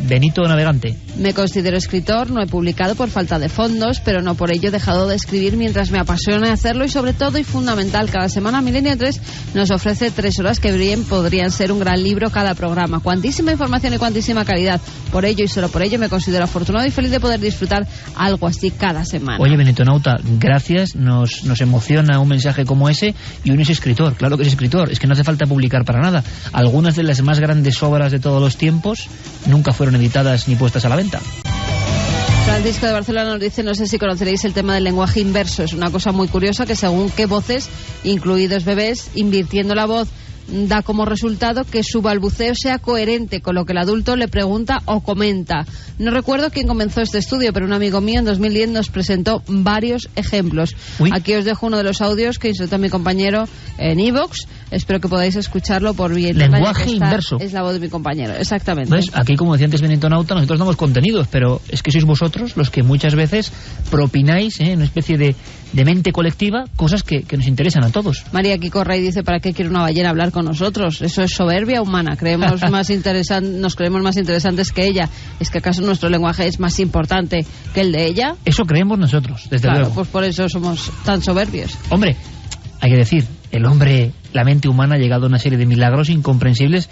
Benito Navegante. Me considero escritor, no he publicado por falta de fondos, pero no por ello he dejado de escribir mientras me apasiona hacerlo, y sobre todo y fundamental, cada semana Milenio 3 nos ofrece 3 horas que bien podrían ser un gran libro cada programa. Cuantísima información y cuantísima calidad. Por ello y solo por ello me considero afortunado y feliz de poder disfrutar algo así cada semana. Oye, Benito Nauta, gracias, nos emociona un mensaje como ese, y uno es escritor, claro que es escritor, es que no hace falta publicar para nada. Algunas de las más grandes obras de todos los tiempos nunca fueron editadas ni puestas a la venta. Francisco de Barcelona nos dice: no sé si conoceréis el tema del lenguaje inverso. Es una cosa muy curiosa que según qué voces, incluidos bebés, invirtiendo la voz da como resultado que su balbuceo sea coherente con lo que el adulto le pregunta o comenta. No recuerdo quién comenzó este estudio, pero un amigo mío en 2010 nos presentó varios ejemplos. Aquí os dejo uno de los audios que insertó mi compañero en iVoox. Espero que podáis escucharlo por bien. Lenguaje inverso. Es la voz de mi compañero, exactamente. ¿Ves? Aquí, como decía antes Benito Nauta, nosotros damos contenidos, pero es que sois vosotros los que muchas veces propináis, una especie de mente colectiva, cosas que nos interesan a todos. María Kiko Rey dice: ¿para qué quiere una ballena hablar con nosotros? Eso es soberbia humana. Nos creemos más interesantes que ella. ¿Es que acaso nuestro lenguaje es más importante que el de ella? Eso creemos nosotros, desde luego. Pues por eso somos tan soberbios. Hombre, hay que decir, el hombre, la mente humana ha llegado a una serie de milagros incomprensibles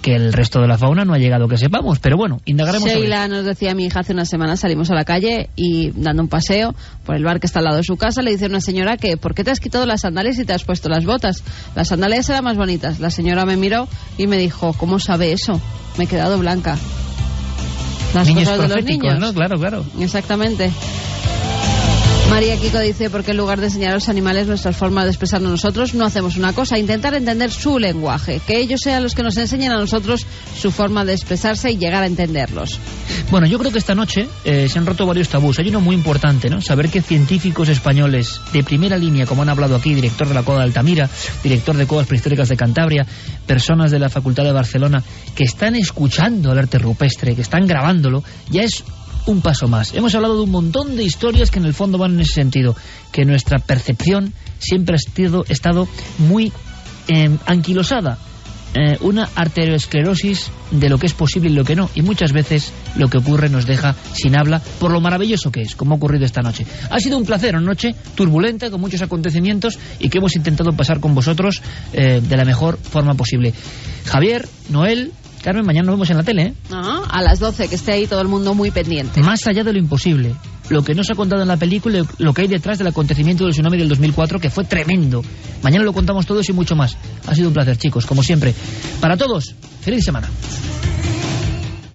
que el resto de la fauna no ha llegado, que sepamos, pero bueno, indagaremos sobre Sheila nos decía: mi hija hace unas semanas salimos a la calle y dando un paseo por el bar que está al lado de su casa, le dice a una señora que ¿por qué te has quitado las sandalias y te has puesto las botas? Las sandalias eran más bonitas. La señora me miró y me dijo: ¿cómo sabe eso? Me he quedado blanca. Las niños cosas de los niños, ¿no? Claro. Exactamente. María Kiko dice: porque en lugar de enseñar a los animales nuestras formas de expresarnos nosotros, no hacemos una cosa, intentar entender su lenguaje, que ellos sean los que nos enseñen a nosotros su forma de expresarse y llegar a entenderlos. Bueno, yo creo que esta noche se han roto varios tabús. Hay uno muy importante, ¿no? Saber que científicos españoles de primera línea, como han hablado aquí, director de la Cueva de Altamira, director de Cuevas Prehistóricas de Cantabria, personas de la Facultad de Barcelona, que están escuchando el arte rupestre, que están grabándolo, ya es un paso más. Hemos hablado de un montón de historias que en el fondo van en ese sentido, que nuestra percepción siempre ha estado muy anquilosada, una arteriosclerosis de lo que es posible y lo que no, y muchas veces lo que ocurre nos deja sin habla por lo maravilloso que es, como ha ocurrido esta noche. Ha sido un placer, una noche turbulenta con muchos acontecimientos y que hemos intentado pasar con vosotros de la mejor forma posible. Javier, Noel, Carmen, mañana nos vemos en la tele, a las 12, que esté ahí todo el mundo muy pendiente. Más allá de lo imposible, lo que nos ha contado en la película, lo que hay detrás del acontecimiento del tsunami del 2004, que fue tremendo. Mañana lo contamos todos y mucho más. Ha sido un placer, chicos, como siempre. Para todos, feliz semana.